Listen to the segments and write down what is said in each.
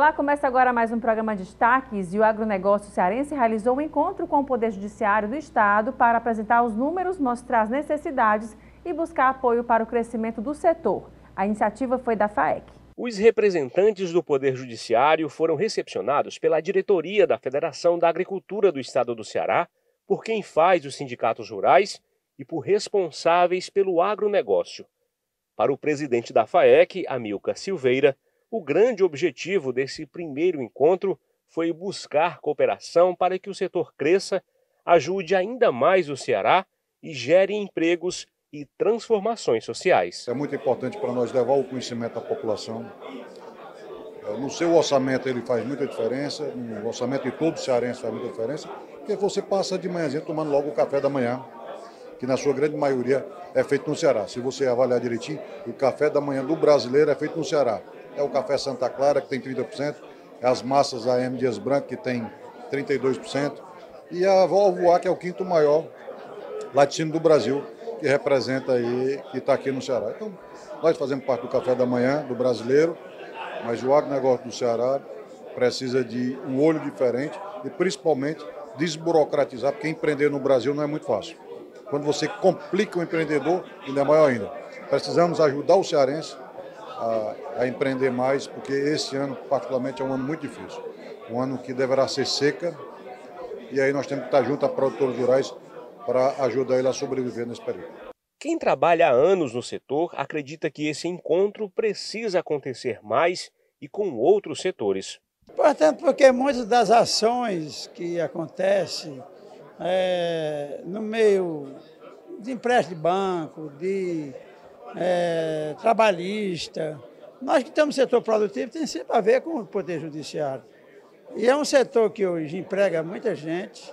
Olá, começa agora mais um programa Destaques e o agronegócio cearense realizou um encontro com o Poder Judiciário do Estado para apresentar os números, mostrar as necessidades e buscar apoio para o crescimento do setor. A iniciativa foi da FAEC. Os representantes do Poder Judiciário foram recepcionados pela diretoria da Federação da Agricultura do Estado do Ceará, por quem faz os sindicatos rurais e por responsáveis pelo agronegócio. Para o presidente da FAEC, Amilcar Silveira, o grande objetivo desse primeiro encontro foi buscar cooperação para que o setor cresça, ajude ainda mais o Ceará e gere empregos e transformações sociais. É muito importante para nós levar o conhecimento à população. No seu orçamento ele faz muita diferença, no orçamento de todo cearense faz muita diferença, porque você passa de manhãzinha tomando logo o café da manhã, que na sua grande maioria é feito no Ceará. Se você avaliar direitinho, o café da manhã do brasileiro é feito no Ceará. É o café Santa Clara, que tem 30%, é as massas AM Dias Branco, que tem 32%, e a Volvoar, que é o quinto maior laticínio do Brasil, que representa aí, que está aqui no Ceará. Então, nós fazemos parte do café da manhã do brasileiro, mas o agronegócio do Ceará precisa de um olho diferente e, principalmente, desburocratizar, porque empreender no Brasil não é muito fácil. Quando você complica o empreendedor, ainda é maior ainda. Precisamos ajudar o cearense a empreender mais, porque esse ano, particularmente, é um ano muito difícil. Um ano que deverá ser seca, e aí nós temos que estar junto a produtores rurais para ajudar ele a sobreviver nesse período. Quem trabalha há anos no setor acredita que esse encontro precisa acontecer mais e com outros setores. Portanto, porque muitas das ações que acontecem no meio de empréstimo de banco, de trabalhista, nós que estamos no setor produtivo tem sempre a ver com o Poder Judiciário. E é um setor que hoje emprega muita gente,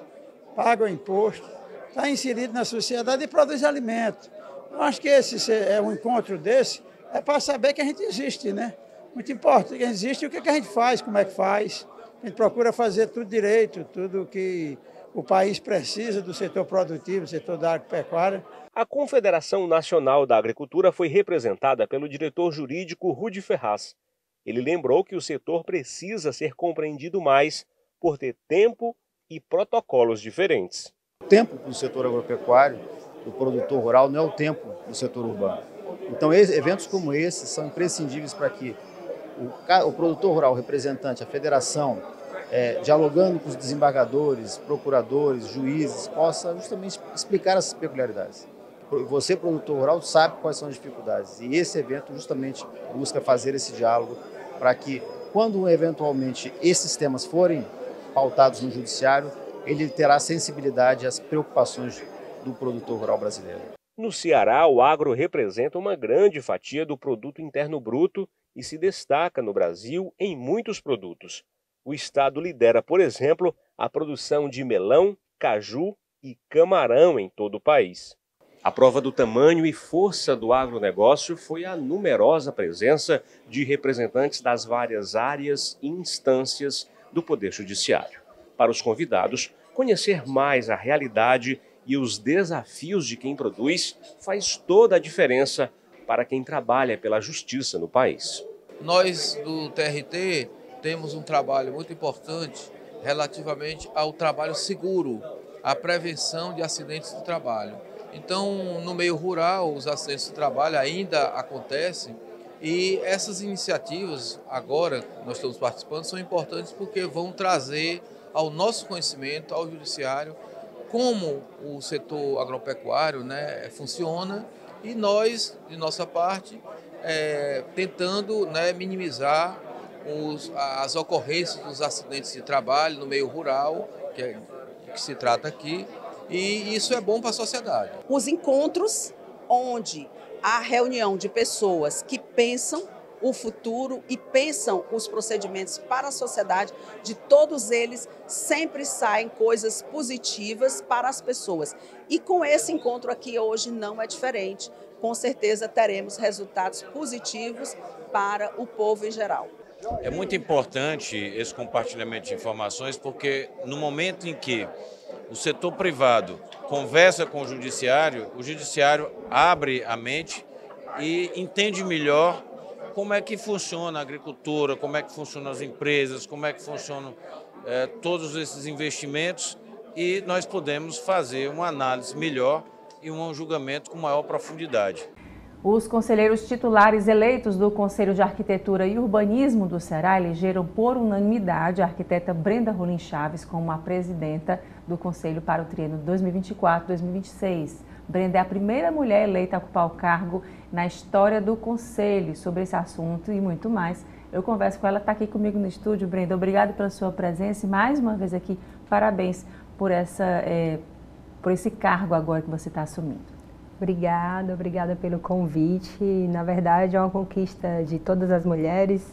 paga o imposto, está inserido na sociedade e produz alimento. Eu acho que um encontro desse é para saber que a gente existe, né? Muito importante que a gente existe e o que a gente faz, como é que faz. A gente procura fazer tudo direito, tudo que o país precisa do setor produtivo, do setor da agropecuária. A Confederação Nacional da Agricultura foi representada pelo diretor jurídico Rudi Ferraz. Ele lembrou que o setor precisa ser compreendido mais por ter tempo e protocolos diferentes. O tempo do setor agropecuário, do produtor rural, não é o tempo do setor urbano. Então, eventos como esses são imprescindíveis para que o produtor rural, o representante, a federação, dialogando com os desembargadores, procuradores, juízes, possa justamente explicar essas peculiaridades. Você, produtor rural, sabe quais são as dificuldades e esse evento justamente busca fazer esse diálogo para que, quando eventualmente esses temas forem pautados no judiciário, ele terá sensibilidade às preocupações do produtor rural brasileiro. No Ceará, o agro representa uma grande fatia do produto interno bruto e se destaca no Brasil em muitos produtos. O estado lidera, por exemplo, a produção de melão, caju e camarão em todo o país. A prova do tamanho e força do agronegócio foi a numerosa presença de representantes das várias áreas e instâncias do Poder Judiciário. Para os convidados, conhecer mais a realidade e os desafios de quem produz faz toda a diferença para quem trabalha pela justiça no país. Nós do TRT temos um trabalho muito importante relativamente ao trabalho seguro, à prevenção de acidentes de trabalho. Então, no meio rural, os acidentes de trabalho ainda acontecem e essas iniciativas, agora nós estamos participando, são importantes porque vão trazer ao nosso conhecimento, ao judiciário, como o setor agropecuário, né, funciona e nós, de nossa parte, tentando, né, minimizar as ocorrências dos acidentes de trabalho no meio rural, que se trata aqui, e isso é bom para a sociedade. Os encontros onde há reunião de pessoas que pensam o futuro e pensam os procedimentos para a sociedade, de todos eles sempre saem coisas positivas para as pessoas. E com esse encontro aqui hoje não é diferente. Com certeza teremos resultados positivos para o povo em geral. É muito importante esse compartilhamento de informações porque no momento em que o setor privado conversa com o judiciário abre a mente e entende melhor como é que funciona a agricultura, como é que funcionam as empresas, como é que funcionam todos esses investimentos, e nós podemos fazer uma análise melhor e um julgamento com maior profundidade. Os conselheiros titulares eleitos do Conselho de Arquitetura e Urbanismo do Ceará elegeram por unanimidade a arquiteta Brenda Rolim Chaves como a presidenta do Conselho para o triênio 2024-2026. Brenda é a primeira mulher eleita a ocupar o cargo na história do Conselho. Sobre esse assunto e muito mais, eu converso com ela, está aqui comigo no estúdio. Brenda, obrigada pela sua presença e mais uma vez aqui, parabéns por esse cargo agora que você está assumindo. Obrigada pelo convite. Na verdade, é uma conquista de todas as mulheres.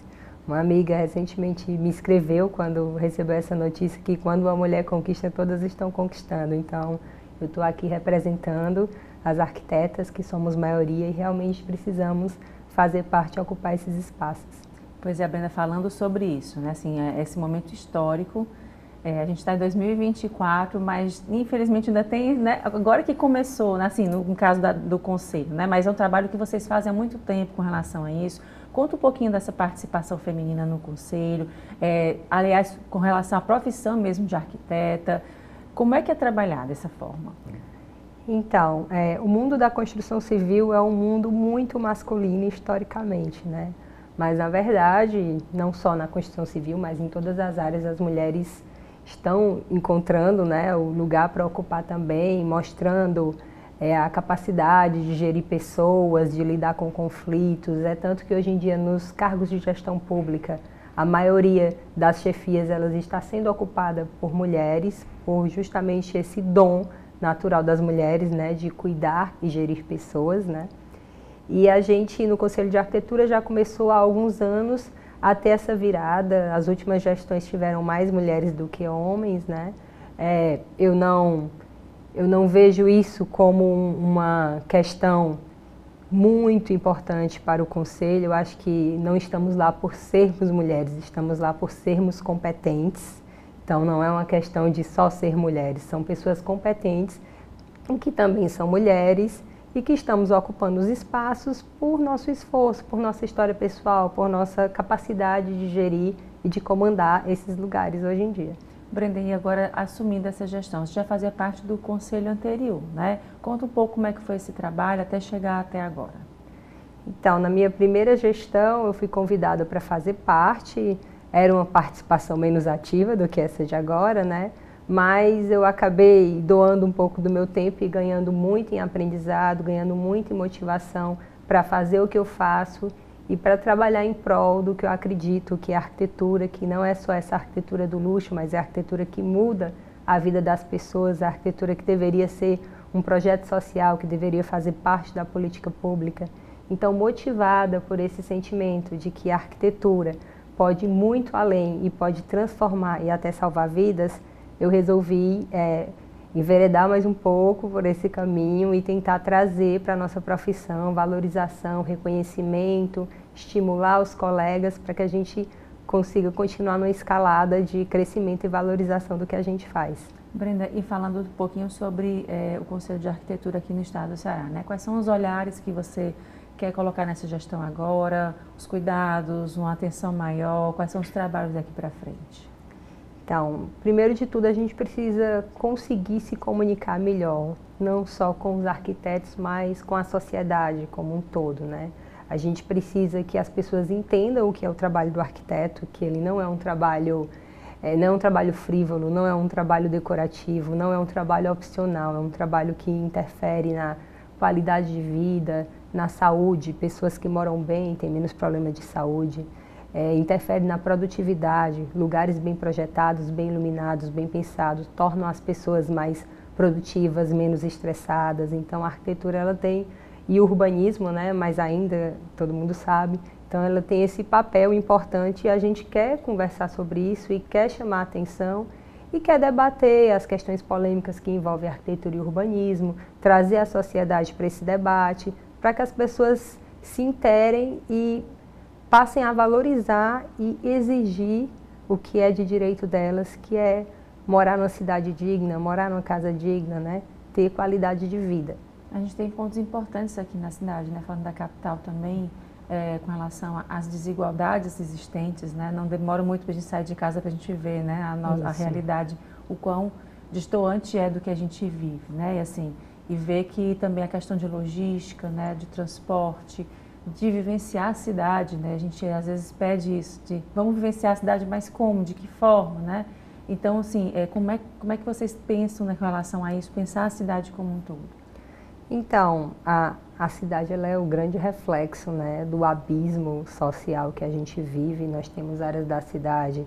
Uma amiga recentemente me escreveu quando recebeu essa notícia que quando uma mulher conquista, todas estão conquistando. Então, eu estou aqui representando as arquitetas, que somos maioria e realmente precisamos fazer parte e ocupar esses espaços. Pois é, Brenda, falando sobre isso, né? Assim, esse momento histórico. A gente está em 2024, mas infelizmente ainda tem, né, agora que começou, né, assim, no caso do Conselho, né, mas é um trabalho que vocês fazem há muito tempo com relação a isso. Conta um pouquinho dessa participação feminina no Conselho, aliás, com relação à profissão mesmo de arquiteta, como é que é trabalhar dessa forma? Então, o mundo da construção civil é um mundo muito masculino historicamente, né? Mas, na verdade, não só na construção civil, mas em todas as áreas as mulheres estão encontrando, né, o lugar para ocupar também, mostrando a capacidade de gerir pessoas, de lidar com conflitos. É tanto que hoje em dia nos cargos de gestão pública, a maioria das chefias elas está sendo ocupada por mulheres, por justamente esse dom natural das mulheres, né, de cuidar e gerir pessoas, né. E a gente no Conselho de Arquitetura já começou há alguns anos a ter essa virada. As últimas gestões tiveram mais mulheres do que homens, né? Eu não vejo isso como uma questão muito importante para o Conselho. Eu acho que não estamos lá por sermos mulheres, estamos lá por sermos competentes. Então não é uma questão de só ser mulheres, são pessoas competentes que também são mulheres e que estamos ocupando os espaços por nosso esforço, por nossa história pessoal, por nossa capacidade de gerir e de comandar esses lugares hoje em dia. Brenda, e agora assumindo essa gestão, você já fazia parte do conselho anterior, né? Conta um pouco como é que foi esse trabalho até chegar até agora. Então, na minha primeira gestão, eu fui convidada para fazer parte, era uma participação menos ativa do que essa de agora, né? Mas eu acabei doando um pouco do meu tempo e ganhando muito em aprendizado, ganhando muito em motivação para fazer o que eu faço e para trabalhar em prol do que eu acredito que é a arquitetura, que não é só essa arquitetura do luxo, mas é a arquitetura que muda a vida das pessoas, a arquitetura que deveria ser um projeto social, que deveria fazer parte da política pública. Então, motivada por esse sentimento de que a arquitetura pode ir muito além e pode transformar e até salvar vidas, eu resolvi enveredar mais um pouco por esse caminho e tentar trazer para a nossa profissão valorização, reconhecimento, estimular os colegas para que a gente consiga continuar numa escalada de crescimento e valorização do que a gente faz. Brenda, e falando um pouquinho sobre o Conselho de Arquitetura aqui no estado do Ceará, né? Quais são os olhares que você quer colocar nessa gestão agora, os cuidados, uma atenção maior, quais são os trabalhos daqui para frente? Então, primeiro de tudo, a gente precisa conseguir se comunicar melhor, não só com os arquitetos, mas com a sociedade como um todo, né? A gente precisa que as pessoas entendam o que é o trabalho do arquiteto, que ele não é um trabalho frívolo, não é um trabalho decorativo, não é um trabalho opcional, é um trabalho que interfere na qualidade de vida, na saúde, pessoas que moram bem têm menos problema de saúde. Interfere na produtividade, lugares bem projetados, bem iluminados, bem pensados, tornam as pessoas mais produtivas, menos estressadas. Então a arquitetura ela tem, e o urbanismo, né, mas ainda todo mundo sabe, então ela tem esse papel importante e a gente quer conversar sobre isso e quer chamar a atenção e quer debater as questões polêmicas que envolvem arquitetura e urbanismo, trazer a sociedade para esse debate, para que as pessoas se interem e passem a valorizar e exigir o que é de direito delas, que é morar numa cidade digna, morar numa casa digna, né? Ter qualidade de vida. A gente tem pontos importantes aqui na cidade, né? Falando da capital também, com relação às desigualdades existentes, né? Não demora muito para a gente sair de casa para a gente ver, né, a realidade, o quão distoante é do que a gente vive, né? E assim, e ver que também a questão de logística, né, de transporte, de vivenciar a cidade, né? A gente às vezes pede isso, de vamos vivenciar a cidade, mas como, de que forma, né? Então, assim, como é que vocês pensam, né, com relação a isso, pensar a cidade como um todo? Então, a cidade ela é o grande reflexo, né, do abismo social que a gente vive. Nós temos áreas da cidade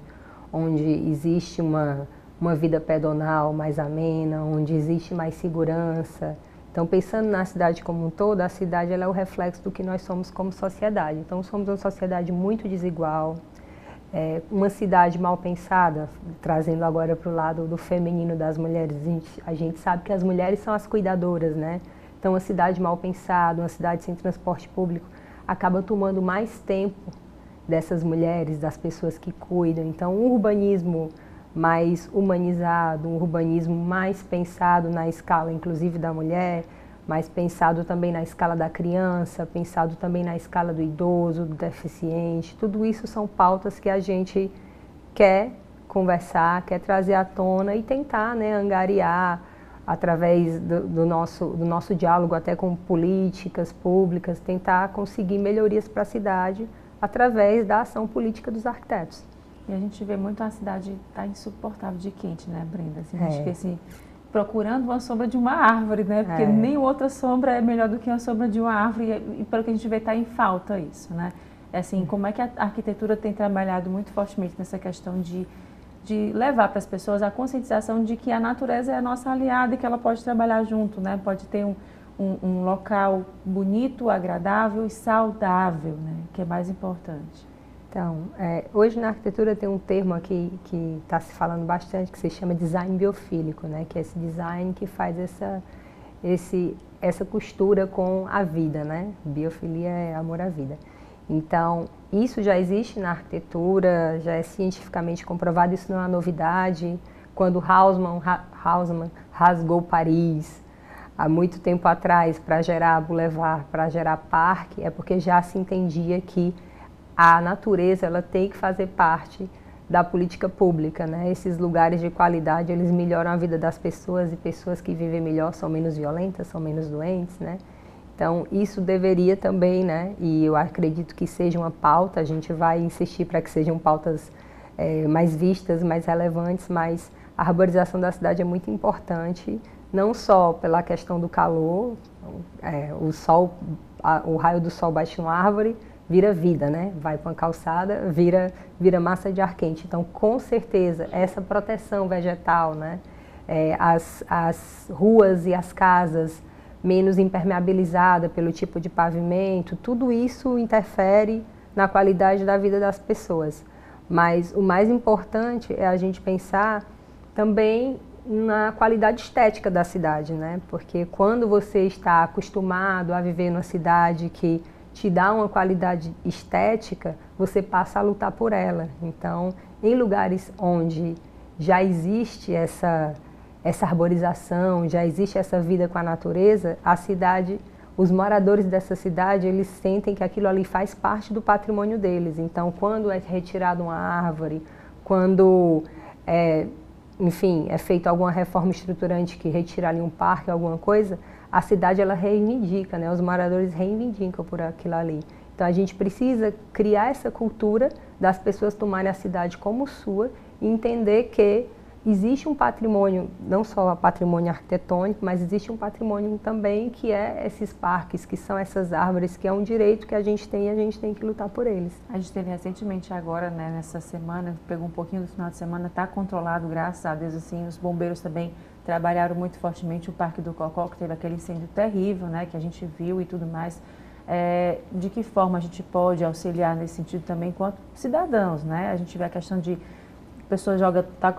onde existe uma vida pedonal mais amena, onde existe mais segurança. Então, pensando na cidade como um todo, a cidade ela é o reflexo do que nós somos como sociedade. Então, somos uma sociedade muito desigual, uma cidade mal pensada, trazendo agora para o lado do feminino das mulheres. A gente sabe que as mulheres são as cuidadoras, né? Então, uma cidade mal pensada, uma cidade sem transporte público, acaba tomando mais tempo dessas mulheres, das pessoas que cuidam. Então, um urbanismo mais humanizado, um urbanismo mais pensado na escala, inclusive, da mulher, mais pensado também na escala da criança, pensado também na escala do idoso, do deficiente. Tudo isso são pautas que a gente quer conversar, quer trazer à tona e tentar, né, angariar, através do nosso diálogo até com políticas públicas, tentar conseguir melhorias para a cidade através da ação política dos arquitetos. E a gente vê muito a cidade tá insuportável de quente, né, Brenda? Assim, a gente fica assim, procurando uma sombra de uma árvore, né? Porque nem outra sombra é melhor do que a sombra de uma árvore e pelo que a gente vê está em falta isso, né? Assim, como é que a arquitetura tem trabalhado muito fortemente nessa questão de levar para as pessoas a conscientização de que a natureza é a nossa aliada e que ela pode trabalhar junto, né? Pode ter um local bonito, agradável e saudável, né? Que é mais importante. Então, hoje na arquitetura tem um termo aqui que está se falando bastante, que se chama design biofílico, né? Que é esse design que faz essa costura com a vida, né? Biofilia é amor à vida. Então, isso já existe na arquitetura, já é cientificamente comprovado, isso não é uma novidade. Quando Haussmann rasgou Paris há muito tempo atrás para gerar boulevard, para gerar parque, é porque já se entendia que a natureza ela tem que fazer parte da política pública, né? Esses lugares de qualidade, eles melhoram a vida das pessoas e pessoas que vivem melhor são menos violentas, são menos doentes, né? Então, isso deveria também, né, e eu acredito que seja uma pauta, a gente vai insistir para que sejam pautas mais vistas, mais relevantes, mas a arborização da cidade é muito importante, não só pela questão do calor, o raio do sol bate em uma árvore, vira vida, né, vai para uma calçada, vira massa de ar quente. Então, com certeza, essa proteção vegetal, né, as ruas e as casas menos impermeabilizada pelo tipo de pavimento, tudo isso interfere na qualidade da vida das pessoas. Mas o mais importante é a gente pensar também na qualidade estética da cidade, né? Porque quando você está acostumado a viver numa cidade que te dá uma qualidade estética, você passa a lutar por ela. Então, em lugares onde já existe essa arborização, já existe essa vida com a natureza, a cidade, os moradores dessa cidade, eles sentem que aquilo ali faz parte do patrimônio deles. Então, quando é retirada uma árvore, quando, enfim, é feita alguma reforma estruturante que retira ali um parque, alguma coisa, a cidade, ela reivindica, né? Os moradores reivindicam por aquilo ali. Então, a gente precisa criar essa cultura das pessoas tomarem a cidade como sua e entender que existe um patrimônio, não só patrimônio arquitetônico, mas existe um patrimônio também que é esses parques, que são essas árvores, que é um direito que a gente tem e a gente tem que lutar por eles. A gente teve recentemente agora, né, nessa semana, pegou um pouquinho do final de semana, está controlado, graças a Deus, assim, os bombeiros também trabalharam muito fortemente o Parque do Cocó, que teve aquele incêndio terrível, né, que a gente viu e tudo mais. De que forma a gente pode auxiliar nesse sentido também enquanto cidadãos, né? A gente vê a questão de pessoa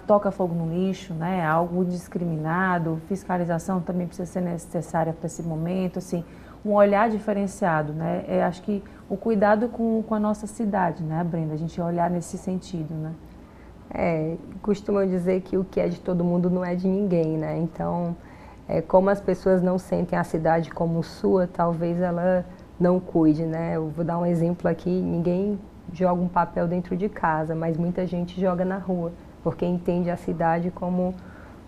toca fogo no lixo, né? Algo indiscriminado, fiscalização também precisa ser necessária para esse momento, assim, um olhar diferenciado, né? Acho que o cuidado com a nossa cidade, né, Brenda? A gente olhar nesse sentido, né? Costumam dizer que o que é de todo mundo não é de ninguém, né? Então, como as pessoas não sentem a cidade como sua, talvez ela não cuide, né? Eu vou dar um exemplo aqui, ninguém joga um papel dentro de casa, mas muita gente joga na rua, porque entende a cidade como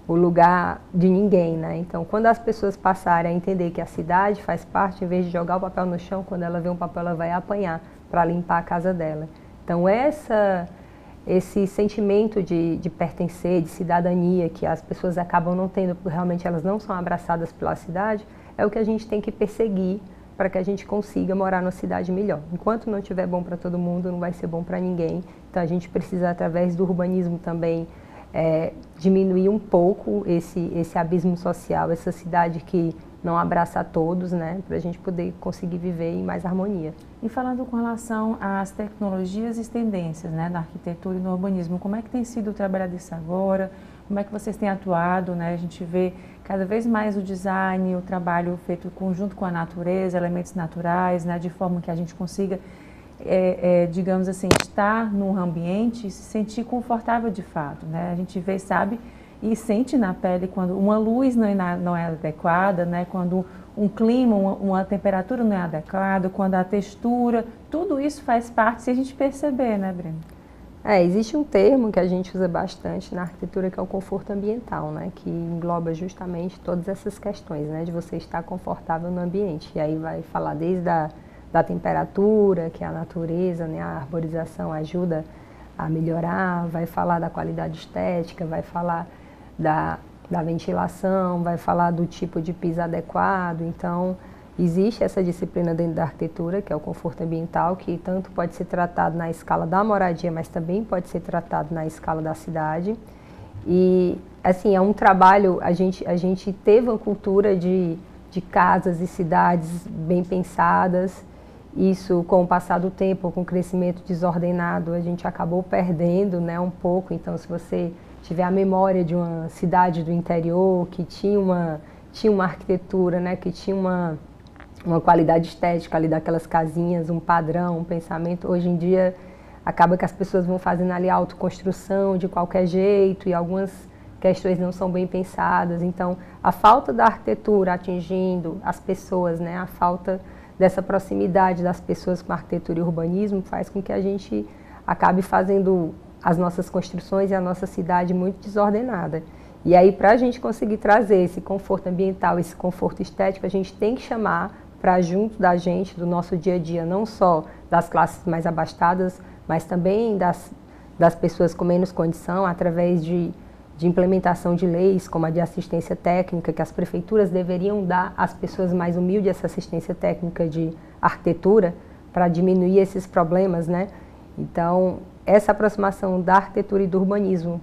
o lugar de ninguém, né? Então, quando as pessoas passarem a entender que a cidade faz parte, em vez de jogar o papel no chão, quando ela vê um papel, ela vai apanhar para limpar a casa dela. Então, esse sentimento de pertencer, de cidadania, que as pessoas acabam não tendo, porque realmente elas não são abraçadas pela cidade, é o que a gente tem que perseguir para que a gente consiga morar numa cidade melhor. Enquanto não estiver bom para todo mundo, não vai ser bom para ninguém. Então, a gente precisa, através do urbanismo também, diminuir um pouco esse abismo social, essa cidade que não abraça a todos, né, para a gente poder conseguir viver em mais harmonia. E falando com relação às tecnologias e tendências, né, na arquitetura e no urbanismo, como é que tem sido trabalhado isso agora? Como é que vocês têm atuado, né? A gente vê cada vez mais o design, o trabalho feito conjunto com a natureza, elementos naturais, né, de forma que a gente consiga, digamos assim, estar num ambiente e se sentir confortável de fato, né? A gente vê, sabe, e sente na pele quando uma luz não é adequada, né? Quando um clima, uma temperatura não é adequada, quando a textura, tudo isso faz parte se a gente perceber, né, Breno? Existe um termo que a gente usa bastante na arquitetura, que é o conforto ambiental, né? Que engloba justamente todas essas questões, né? De você estar confortável no ambiente. E aí vai falar desde da temperatura, que a natureza, né? A arborização ajuda a melhorar, vai falar da qualidade estética, vai falar da ventilação, vai falar do tipo de piso adequado. Então, existe essa disciplina dentro da arquitetura, que é o conforto ambiental, que tanto pode ser tratado na escala da moradia, mas também pode ser tratado na escala da cidade. E, assim, é um trabalho, a gente teve uma cultura de casas e cidades bem pensadas. Isso, com o passar do tempo, com o crescimento desordenado, a gente acabou perdendo, né, um pouco. Então, se você tiver a memória de uma cidade do interior que tinha uma arquitetura, né, que tinha uma qualidade estética ali daquelas casinhas, um padrão, um pensamento, hoje em dia acaba que as pessoas vão fazendo ali autoconstrução de qualquer jeito e algumas questões não são bem pensadas. Então, a falta da arquitetura atingindo as pessoas, né, a falta dessa proximidade das pessoas com a arquitetura e urbanismo faz com que a gente acabe fazendo as nossas construções e a nossa cidade muito desordenada. E aí, para a gente conseguir trazer esse conforto ambiental, esse conforto estético, a gente tem que chamar para junto da gente, do nosso dia a dia, não só das classes mais abastadas, mas também das pessoas com menos condição, através de implementação de leis, como a de assistência técnica, que as prefeituras deveriam dar às pessoas mais humildes essa assistência técnica de arquitetura, para diminuir esses problemas, né? Então, essa aproximação da arquitetura e do urbanismo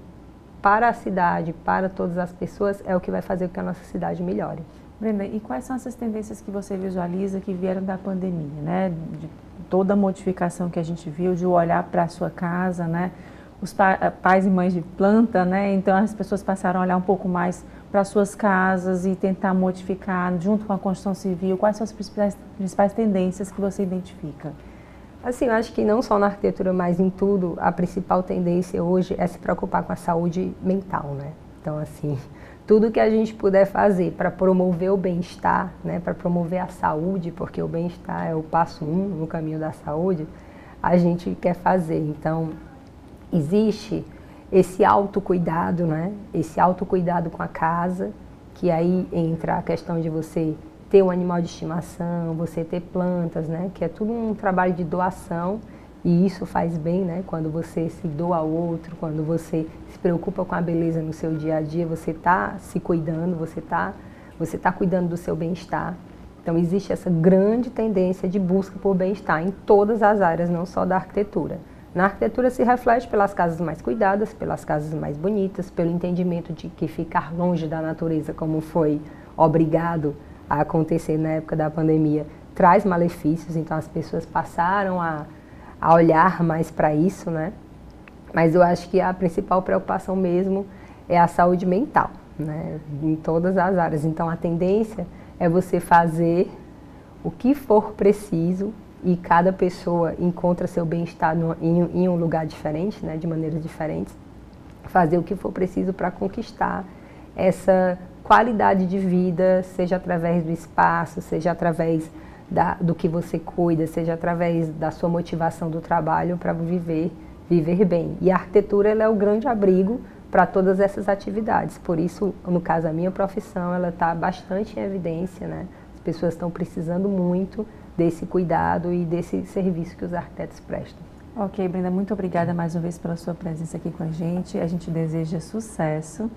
para a cidade, para todas as pessoas, é o que vai fazer com que a nossa cidade melhore. Brenda, e quais são essas tendências que você visualiza que vieram da pandemia, né? De toda a modificação que a gente viu, de olhar para a sua casa, né? Os pais e mães de planta, né? Então as pessoas passaram a olhar um pouco mais para suas casas e tentar modificar junto com a construção civil. Quais são as principais tendências que você identifica? Assim, eu acho que não só na arquitetura, mas em tudo, a principal tendência hoje é se preocupar com a saúde mental, né? Então, assim, tudo que a gente puder fazer para promover o bem-estar, né? Para promover a saúde, porque o bem-estar é o passo 1 no caminho da saúde, a gente quer fazer. Então, existe esse autocuidado, né? Esse autocuidado com a casa, que aí entra a questão de você ter um animal de estimação, você ter plantas, né? Que é tudo um trabalho de doação e isso faz bem, né? Quando você se doa ao outro, quando você se preocupa com a beleza no seu dia a dia, você está se cuidando, você tá cuidando do seu bem-estar. Então existe essa grande tendência de busca por bem-estar em todas as áreas, não só da arquitetura. Na arquitetura se reflete pelas casas mais cuidadas, pelas casas mais bonitas, pelo entendimento de que ficar longe da natureza, como foi obrigado a acontecer na época da pandemia, traz malefícios, então as pessoas passaram a olhar mais para isso, né? Mas eu acho que a principal preocupação mesmo é a saúde mental, né? Em todas as áreas. Então a tendência é você fazer o que for preciso e cada pessoa encontra seu bem-estar em um lugar diferente, né? De maneiras diferentes, fazer o que for preciso para conquistar essa qualidade de vida, seja através do espaço, seja através do que você cuida, seja através da sua motivação do trabalho para viver bem. E a arquitetura ela é o grande abrigo para todas essas atividades. Por isso, no caso, a minha profissão ela está bastante em evidência, né? As pessoas estão precisando muito desse cuidado e desse serviço que os arquitetos prestam. Ok, Brenda, muito obrigada mais uma vez pela sua presença aqui com a gente. A gente deseja sucesso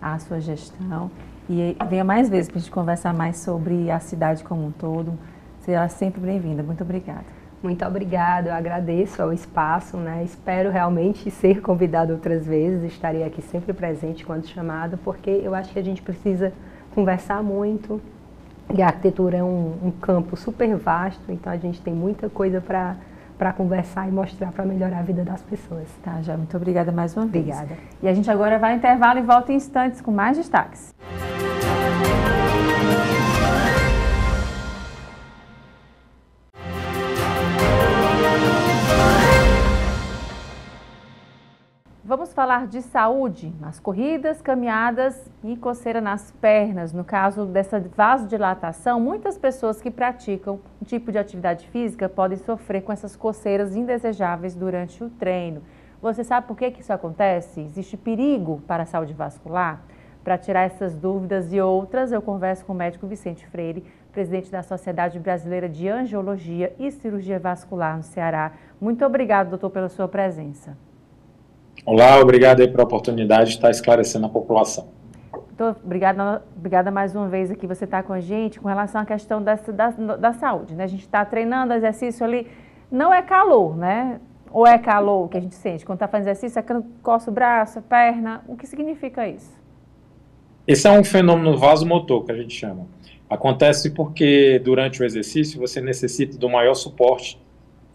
à sua gestão e venha mais vezes para a gente conversar mais sobre a cidade como um todo. Será sempre bem-vinda. Muito obrigada. Muito obrigada, eu agradeço ao espaço, né? Espero realmente ser convidada outras vezes, estarei aqui sempre presente quando chamada, porque eu acho que a gente precisa conversar muito. E a arquitetura é um campo super vasto, então a gente tem muita coisa para conversar e mostrar para melhorar a vida das pessoas. Tá, já muito obrigada mais uma vez. Obrigada. E a gente agora vai ao intervalo e volta em instantes com mais destaques. Vamos falar de saúde, nas corridas, caminhadas e coceira nas pernas. No caso dessa vasodilatação, muitas pessoas que praticam um tipo de atividade física podem sofrer com essas coceiras indesejáveis durante o treino. Você sabe por que isso acontece? Existe perigo para a saúde vascular? Para tirar essas dúvidas e outras, eu converso com o médico Vicente Freire, presidente da Sociedade Brasileira de Angiologia e Cirurgia Vascular no Ceará. Muito obrigado, doutor, pela sua presença. Olá, obrigado aí pela oportunidade de estar esclarecendo a população. Doutor, obrigada mais uma vez aqui você está com a gente com relação à questão da saúde, né? A gente está treinando exercício ali, não é calor, né? Ou é calor que a gente sente? Quando está fazendo exercício, é quando coça o braço, a perna, o que significa isso? Esse é um fenômeno vasomotor que a gente chama. Acontece porque durante o exercício você necessita do maior suporte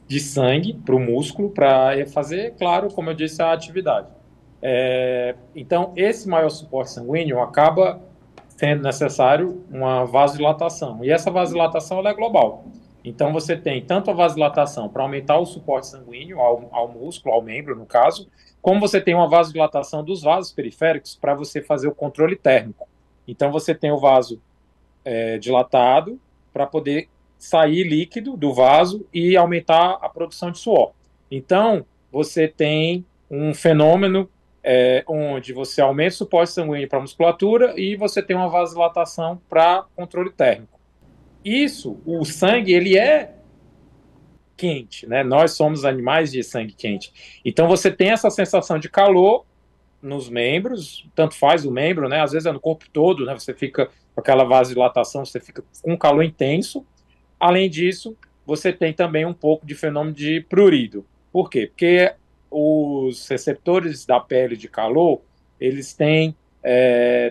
de sangue para o músculo, para fazer, claro, como eu disse, a atividade. Então, esse maior suporte sanguíneo acaba sendo necessário uma vasodilatação. E essa vasodilatação ela é global. Então, você tem tanto a vasodilatação para aumentar o suporte sanguíneo ao músculo, ao membro, no caso, como você tem uma vasodilatação dos vasos periféricos para você fazer o controle térmico. Então, você tem o vaso dilatado para poder sair líquido do vaso e aumentar a produção de suor. Então, você tem um fenômeno onde você aumenta o suporte sanguíneo para a musculatura e você tem uma vasodilatação para controle térmico. Isso, o sangue, ele é quente, né? Nós somos animais de sangue quente. Então, você tem essa sensação de calor nos membros, tanto faz o membro, né? Às vezes é no corpo todo, né? Você fica com aquela vasodilatação, você fica com um calor intenso. Além disso, você tem também um pouco de fenômeno de prurido. Por quê? Porque os receptores da pele de calor, eles têm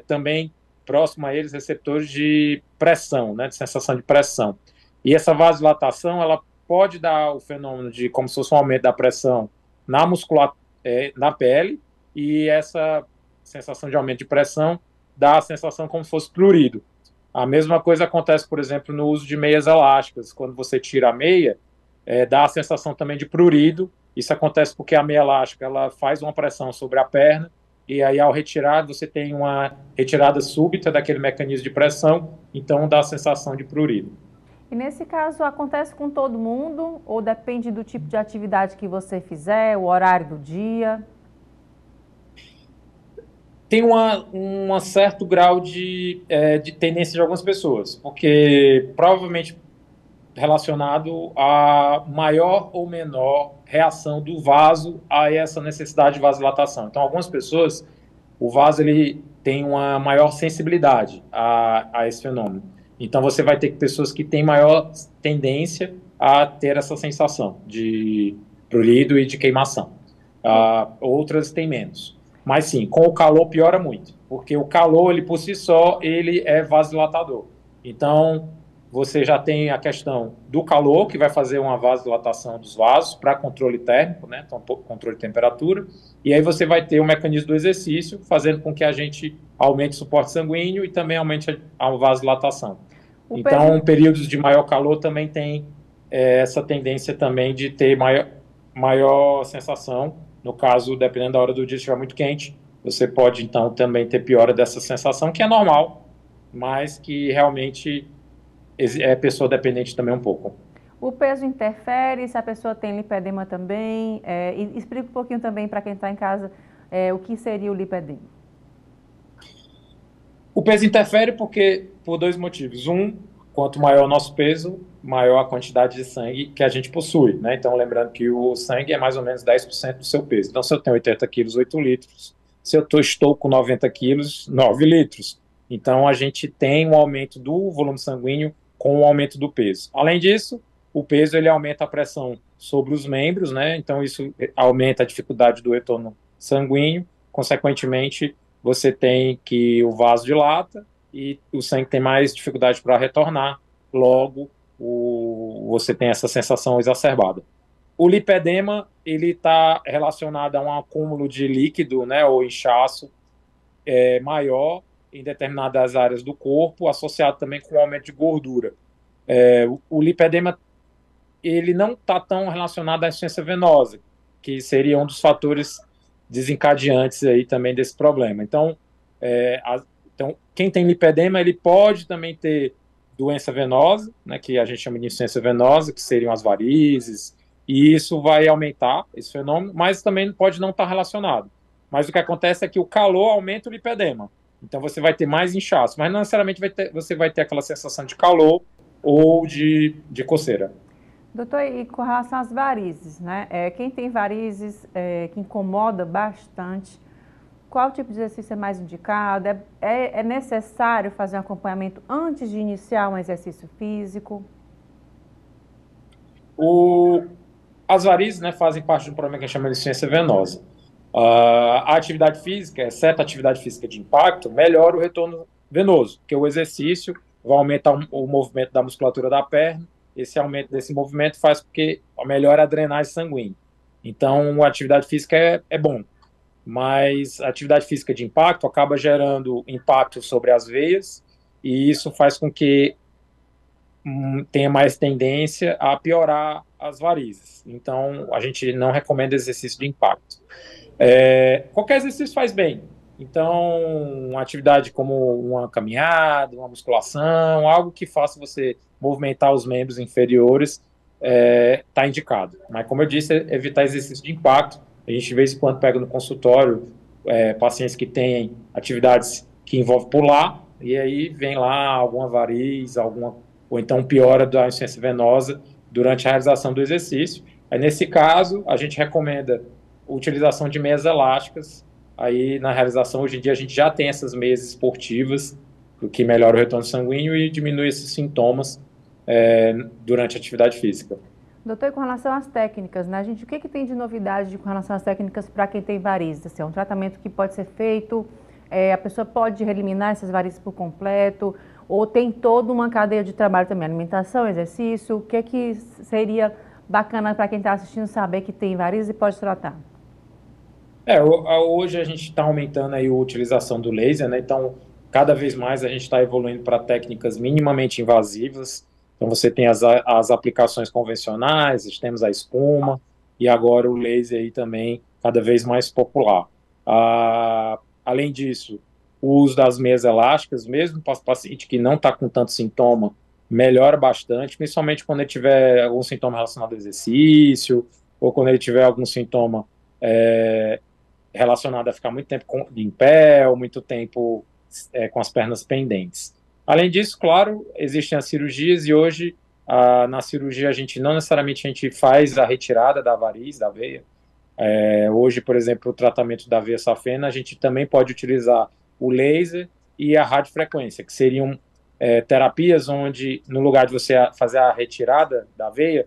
também, próximo a eles, receptores de pressão, né, de sensação de pressão. E essa vasodilatação, ela pode dar o fenômeno de como se fosse um aumento da pressão na na pele, e essa sensação de aumento de pressão dá a sensação como se fosse prurido. A mesma coisa acontece, por exemplo, no uso de meias elásticas. Quando você tira a meia, dá a sensação também de prurido. Isso acontece porque a meia elástica ela faz uma pressão sobre a perna e aí ao retirar você tem uma retirada súbita daquele mecanismo de pressão, então dá a sensação de prurido. E nesse caso acontece com todo mundo ou depende do tipo de atividade que você fizer, o horário do dia? Tem um certo grau de tendência de algumas pessoas, porque provavelmente relacionado a maior ou menor reação do vaso a essa necessidade de vasodilatação. Então, algumas pessoas, o vaso ele tem uma maior sensibilidade a esse fenômeno. Então, você vai ter pessoas que têm maior tendência a ter essa sensação de prurido e de queimação. Outras têm menos. Mas sim, com o calor piora muito, porque o calor, ele por si só, ele é vasodilatador. Então, você já tem a questão do calor, que vai fazer uma vasodilatação dos vasos para controle térmico, né? Então, controle de temperatura. E aí você vai ter o mecanismo do exercício, fazendo com que a gente aumente o suporte sanguíneo e também aumente a vasodilatação. Então, períodos de maior calor também tem essa tendência também de ter maior sensação. No caso, dependendo da hora do dia, se estiver muito quente, você pode, então, também ter piora dessa sensação, que é normal, mas que realmente é pessoa dependente também um pouco. O peso interfere, se a pessoa tem lipedema também, e explica um pouquinho também para quem está em casa o que seria o lipedema. O peso interfere por dois motivos. Um, quanto maior o nosso peso, maior a quantidade de sangue que a gente possui, né? Então, lembrando que o sangue é mais ou menos 10% do seu peso. Então, se eu tenho 80 quilos, 8 litros. Se eu estou com 90 quilos, 9 litros. Então, a gente tem um aumento do volume sanguíneo com o aumento do peso. Além disso, o peso ele aumenta a pressão sobre os membros, né? Então, isso aumenta a dificuldade do retorno sanguíneo. Consequentemente, você tem que o vaso dilata e o sangue tem mais dificuldade para retornar, logo você tem essa sensação exacerbada. O lipedema ele está relacionado a um acúmulo de líquido, né, ou inchaço maior em determinadas áreas do corpo, associado também com o aumento de gordura. O lipedema ele não está tão relacionado à insuficiência venosa, que seria um dos fatores desencadeantes aí também desse problema. Então, quem tem lipedema, ele pode também ter doença venosa, né, que a gente chama de insuficiência venosa, que seriam as varizes, e isso vai aumentar esse fenômeno, mas também pode não estar relacionado. Mas o que acontece é que o calor aumenta o lipedema. Então você vai ter mais inchaço, mas não necessariamente você vai ter aquela sensação de calor ou de coceira. Doutor, e com relação às varizes, né? Quem tem varizes que incomoda bastante, qual tipo de exercício é mais indicado? É necessário fazer um acompanhamento antes de iniciar um exercício físico? As varizes, né, fazem parte de um problema que a gente chama de insuficiência venosa. A atividade física, exceto a atividade física de impacto, melhora o retorno venoso, porque o exercício vai aumentar o movimento da musculatura da perna. Esse aumento desse movimento faz com que melhore a drenagem sanguínea. Então, a atividade física é bom, mas a atividade física de impacto acaba gerando impacto sobre as veias e isso faz com que tenha mais tendência a piorar as varizes. Então, a gente não recomenda exercício de impacto. Qualquer exercício faz bem. Então, uma atividade como uma caminhada, uma musculação, algo que faça você movimentar os membros inferiores, está indicado. Mas, como eu disse, evitar exercício de impacto. A gente, de vez em quando, pega no consultório pacientes que têm atividades que envolvem pular, e aí vem lá alguma variz, ou então piora da insuficiência venosa durante a realização do exercício. Aí, nesse caso, a gente recomenda a utilização de meias elásticas. Aí, na realização, hoje em dia, a gente já tem essas meias esportivas, o que melhora o retorno sanguíneo e diminui esses sintomas durante a atividade física. Doutor, com relação às técnicas, né? O que tem de novidade com relação às técnicas para quem tem varizes? Assim, é um tratamento que pode ser feito, a pessoa pode eliminar essas varizes por completo, ou tem toda uma cadeia de trabalho também, alimentação, exercício? O que seria bacana para quem está assistindo saber que tem varizes e pode tratar? Hoje a gente está aumentando aí a utilização do laser, né? Então, cada vez mais a gente está evoluindo para técnicas minimamente invasivas. Então, você tem as aplicações convencionais, temos a espuma, e agora o laser aí também cada vez mais popular. Além disso, o uso das meias elásticas, mesmo para o paciente que não está com tanto sintoma, melhora bastante, principalmente quando ele tiver algum sintoma relacionado ao exercício, ou quando ele tiver algum sintoma relacionado a ficar muito tempo em pé, ou muito tempo com as pernas pendentes. Além disso, claro, existem as cirurgias e hoje, na cirurgia, a gente não necessariamente faz a retirada da variz, da veia. Hoje, por exemplo, o tratamento da veia safena, a gente também pode utilizar o laser e a radiofrequência, que seriam terapias onde, no lugar de você fazer a retirada da veia,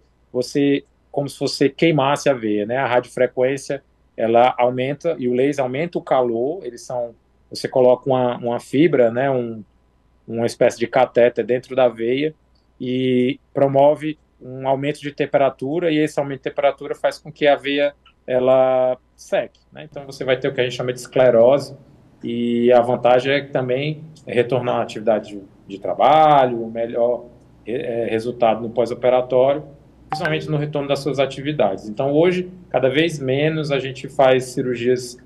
como se você queimasse a veia, né? A radiofrequência, ela aumenta, e o laser aumenta o calor, você coloca uma fibra, né? Uma espécie de catéter dentro da veia e promove um aumento de temperatura, e esse aumento de temperatura faz com que a veia ela seque, né? Então você vai ter o que a gente chama de esclerose, e a vantagem é que também retornar à atividade de trabalho, melhor resultado no pós-operatório, principalmente no retorno das suas atividades. Então hoje, cada vez menos a gente faz cirurgias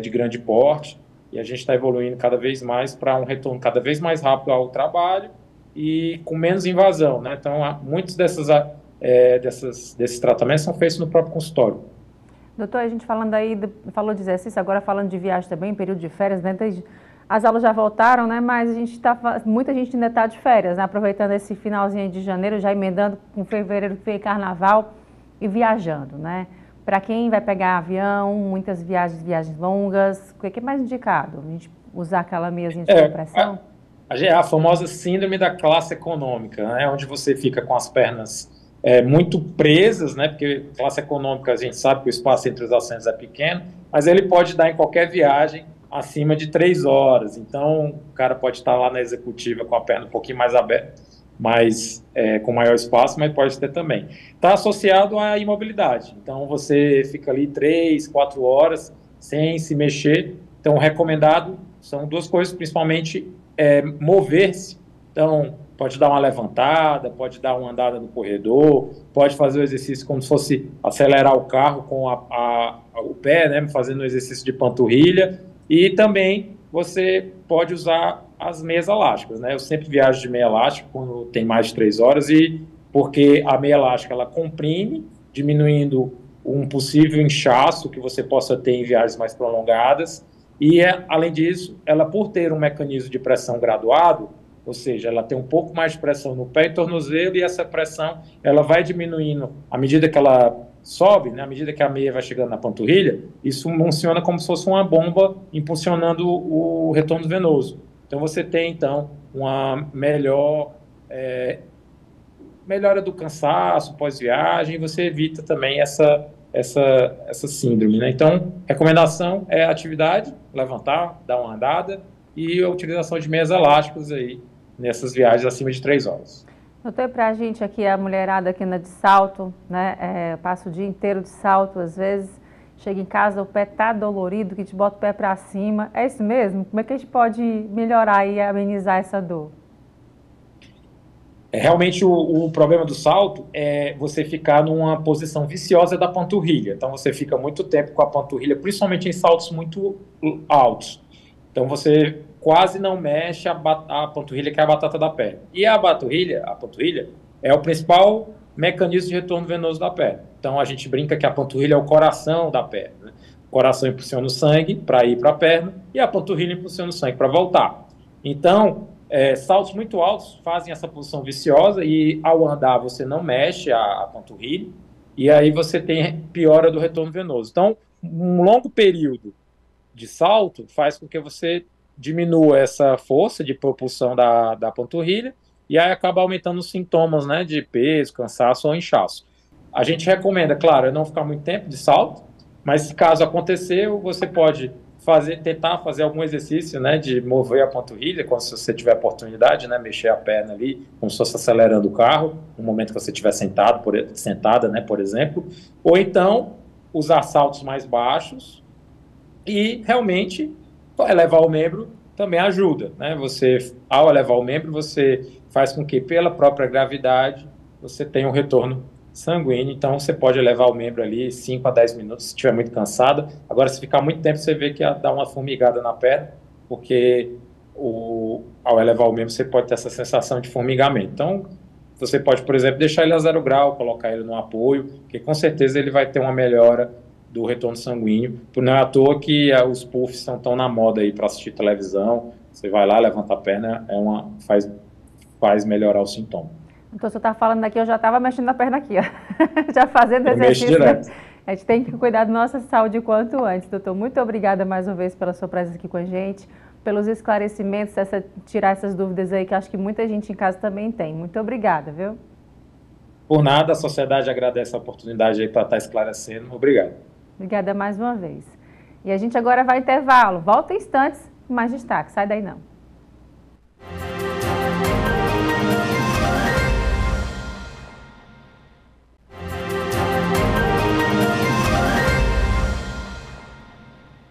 de grande porte, e a gente está evoluindo cada vez mais para um retorno cada vez mais rápido ao trabalho e com menos invasão, né? Então, muitos desses tratamentos são feitos no próprio consultório. Doutor, a gente falando aí, falou de exercício, agora falando de viagem também, período de férias, né? As aulas já voltaram, né? Mas muita gente ainda está de férias, né? Aproveitando esse finalzinho de janeiro, já emendando com fevereiro que vem carnaval e viajando, né? Para quem vai pegar avião, muitas viagens longas, o que é mais indicado? A gente usar aquela meiazinha de compressão? A famosa síndrome da classe econômica, né? Onde você fica com as pernas muito presas, né? Porque classe econômica a gente sabe que o espaço entre os assentos é pequeno, mas ele pode dar em qualquer viagem acima de 3 horas. Então, o cara pode estar lá na executiva com a perna um pouquinho mais aberta, com maior espaço, mas pode ter também. Está associado à imobilidade. Então, você fica ali 3, 4 horas sem se mexer. Então, o recomendado são 2 coisas, principalmente mover-se. Então, pode dar uma levantada, pode dar uma andada no corredor, pode fazer o exercício como se fosse acelerar o carro com o pé, né, fazendo um exercício de panturrilha. E também você pode usar as meias elásticas, né? Eu sempre viajo de meia elástica quando tem mais de 3 horas, porque a meia elástica ela comprime, diminuindo um possível inchaço que você possa ter em viagens mais prolongadas. E, além disso, ela por ter um mecanismo de pressão graduado, ou seja, ela tem um pouco mais de pressão no pé e tornozelo, e essa pressão ela vai diminuindo à medida que ela sobe, né, à medida que a meia vai chegando na panturrilha. Isso funciona como se fosse uma bomba impulsionando o retorno venoso. Então você tem, então, uma melhora do cansaço pós-viagem, e você evita também essa síndrome, né? Então, recomendação é atividade, levantar, dar uma andada, e a utilização de meias elásticas aí nessas viagens acima de 3 horas. Doutor, para a gente aqui, a mulherada que anda de salto, né, passa o dia inteiro de salto, às vezes chega em casa, o pé tá dolorido, que te bota o pé para cima, é isso mesmo? Como é que a gente pode melhorar e amenizar essa dor? Realmente o problema do salto é você ficar numa posição viciosa da panturrilha, então você fica muito tempo com a panturrilha, principalmente em saltos muito altos, então você quase não mexe a panturrilha, que é a batata da perna. E a panturrilha é o principal mecanismo de retorno venoso da perna. Então a gente brinca que a panturrilha é o coração da perna, né? O coração impulsiona o sangue para ir para a perna e a panturrilha impulsiona o sangue para voltar. Então, saltos muito altos fazem essa posição viciosa e ao andar você não mexe a panturrilha e aí você tem piora do retorno venoso. Então, um longo período de salto faz com que você diminua essa força de propulsão da panturrilha e aí acaba aumentando os sintomas, né, de peso, cansaço ou inchaço. A gente recomenda, claro, não ficar muito tempo de salto, mas se caso acontecer, você pode tentar fazer algum exercício, né, de mover a panturrilha, quando você tiver oportunidade, né, mexer a perna ali, como se fosse acelerando o carro, no momento que você estiver sentada, né, por exemplo, ou então usar saltos mais baixos e realmente elevar o membro também ajuda, né? Você, ao elevar o membro, você faz com que, pela própria gravidade, você tenha um retorno sanguíneo. Então, você pode elevar o membro ali 5 a 10 minutos, se estiver muito cansada. Agora, se ficar muito tempo, você vê que dá uma formigada na perna, porque ao elevar o membro, você pode ter essa sensação de formigamento. Então, você pode, por exemplo, deixar ele a 0 grau, colocar ele no apoio, que com certeza ele vai ter uma melhora do retorno sanguíneo. Não é à toa que os puffs estão tão na moda aí para assistir televisão. Você vai lá, levanta a perna, faz melhorar o sintoma. Então, você está falando aqui, eu já estava mexendo a perna aqui, ó. Já fazendo exercício. Direto. A gente tem que cuidar da nossa saúde o quanto antes. Doutor, muito obrigada mais uma vez pela sua presença aqui com a gente, pelos esclarecimentos, tirar essas dúvidas aí que acho que muita gente em casa também tem. Muito obrigada, viu? Por nada, a sociedade agradece a oportunidade aí para estar esclarecendo. Obrigado. Obrigada mais uma vez. E a gente agora vai ao intervalo. Volta em instantes com mais destaque. Sai daí não.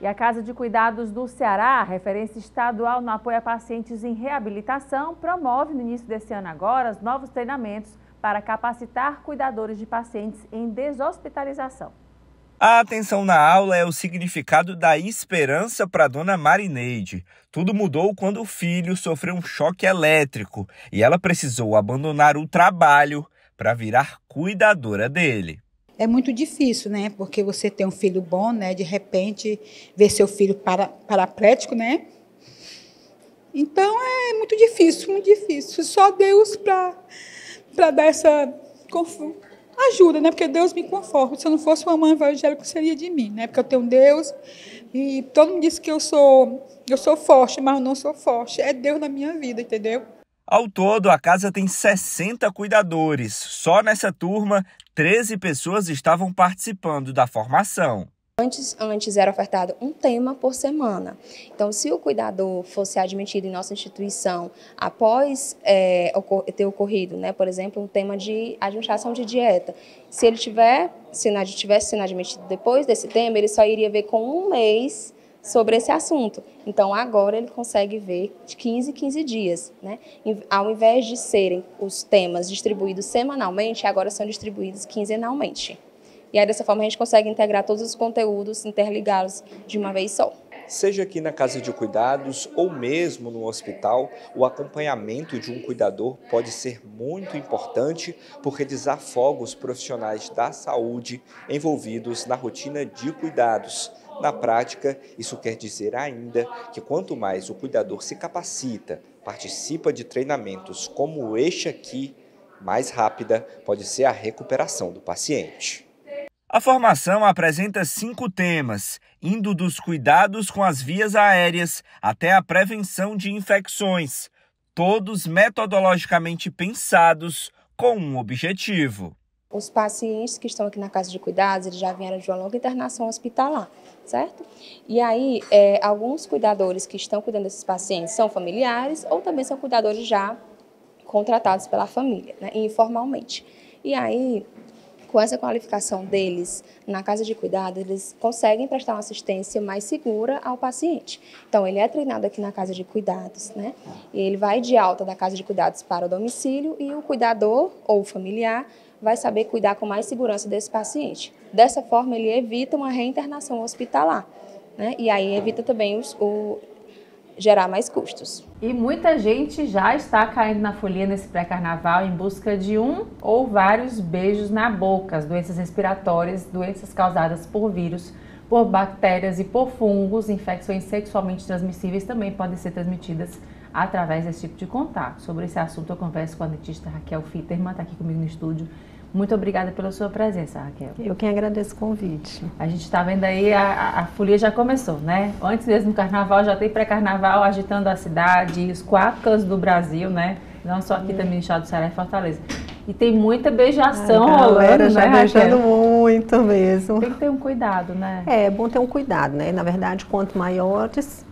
E a Casa de Cuidados do Ceará, referência estadual no apoio a pacientes em reabilitação, promove no início desse ano agora os novos treinamentos para capacitar cuidadores de pacientes em deshospitalização. A atenção na aula é o significado da esperança para Dona Marineide. Tudo mudou quando o filho sofreu um choque elétrico e ela precisou abandonar o trabalho para virar cuidadora dele. É muito difícil, né? Porque você tem um filho bom, né? De repente, ver seu filho paraplético, né? Então, é muito difícil, muito difícil. Só Deus para dar essa ajuda, né? Porque Deus me conforta. Se eu não fosse uma mãe evangélica, seria de mim, né? Porque eu tenho Deus e todo mundo diz que eu sou forte, mas eu não sou forte. É Deus na minha vida, entendeu? Ao todo, a casa tem 60 cuidadores. Só nessa turma, 13 pessoas estavam participando da formação. Antes era ofertado um tema por semana. Então, se o cuidador fosse admitido em nossa instituição após ter ocorrido, né, por exemplo, um tema de administração de dieta, se ele tivesse sendo admitido depois desse tema, ele só iria ver com um mês sobre esse assunto. Então, agora ele consegue ver de 15 em 15 dias. Né? Ao invés de serem os temas distribuídos semanalmente, agora são distribuídos quinzenalmente. E aí, dessa forma, a gente consegue integrar todos os conteúdos, interligá-los de uma vez só. Seja aqui na casa de cuidados ou mesmo no hospital, o acompanhamento de um cuidador pode ser muito importante porque desafoga os profissionais da saúde envolvidos na rotina de cuidados. Na prática, isso quer dizer ainda que quanto mais o cuidador se capacita, participa de treinamentos como este aqui, mais rápida pode ser a recuperação do paciente. A formação apresenta 5 temas, indo dos cuidados com as vias aéreas até a prevenção de infecções, todos metodologicamente pensados com um objetivo. Os pacientes que estão aqui na casa de cuidados, eles já vieram de uma longa internação hospitalar, certo? E aí, alguns cuidadores que estão cuidando desses pacientes são familiares ou também são cuidadores já contratados pela família, né, informalmente. E aí, com essa qualificação deles na casa de cuidado, eles conseguem prestar uma assistência mais segura ao paciente. Então, ele é treinado aqui na casa de cuidados, né? E ele vai de alta da casa de cuidados para o domicílio e o cuidador ou o familiar vai saber cuidar com mais segurança desse paciente. Dessa forma, ele evita uma reinternação hospitalar, né? E aí evita também gerar mais custos. E muita gente já está caindo na folia nesse pré-carnaval em busca de um ou vários beijos na boca. As doenças respiratórias, doenças causadas por vírus, por bactérias e por fungos, infecções sexualmente transmissíveis também podem ser transmitidas através desse tipo de contato. Sobre esse assunto eu converso com a dentista Raquel Fitterman, está aqui comigo no estúdio. Muito obrigada pela sua presença, Raquel. Eu quem agradeço o convite. A gente está vendo aí, a folia já começou, né? Antes mesmo do carnaval, já tem pré-carnaval agitando a cidade, os 4 cantos do Brasil, né? Não só aqui também no estado do Ceará e Fortaleza. E tem muita beijação rolando, já né, beijando muito mesmo. Tem que ter um cuidado, né? É bom ter um cuidado, né? Na verdade, quanto maiores...